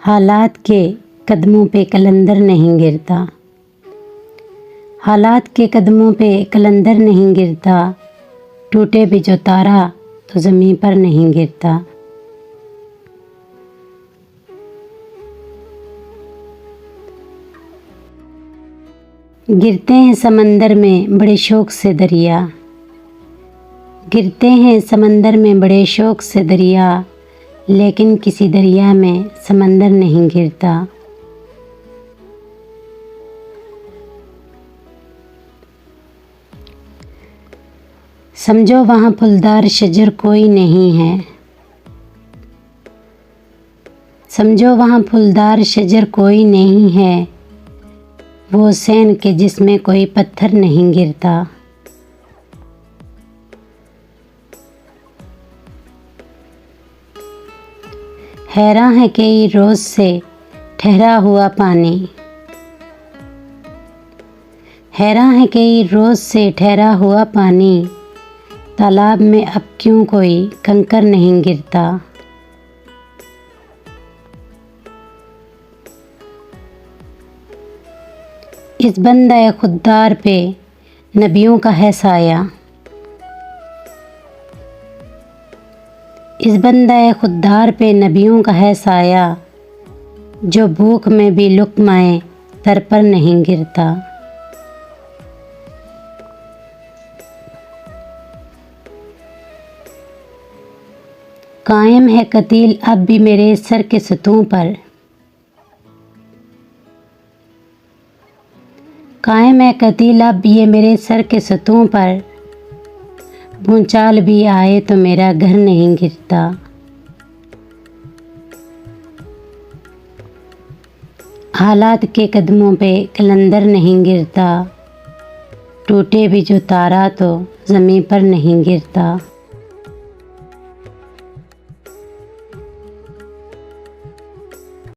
हालात के कदमों पे कलंदर नहीं गिरता। हालात के कदमों पे कलंदर नहीं गिरता। टूटे भी जो तारा तो ज़मीं पर नहीं गिरता। गिरते हैं समंदर में बड़े शौक़ से दरिया। गिरते हैं समंदर में बड़े शौक़ से दरिया, लेकिन किसी दरिया में समंदर नहीं गिरता। समझो वहाँ फूलदार शजर कोई नहीं है। समझो वहाँ फूलदार शजर कोई नहीं है। वो हुसैन के जिसमें कोई पत्थर नहीं गिरता। हैरान है कई रोज़ से ठहरा हुआ पानी। हैरान है कई रोज़ से ठहरा हुआ पानी। तालाब में अब क्यों कोई कंकर नहीं गिरता। इस बंदे खुद्दार पे नबियों का है साया। इस बंदे खुद्दार पे नबियों का है साया, जो भूख में भी लुक़्माए सर पर नहीं गिरता। कायम है कतील अब भी मेरे सर के सतूं पर। कायम है कतील अब ये मेरे सर के सतूं पर। भूचाल भी आए तो मेरा घर नहीं गिरता। हालात के कदमों पे कलंदर नहीं गिरता। टूटे भी जो तारा तो ज़मीं पर नहीं गिरता।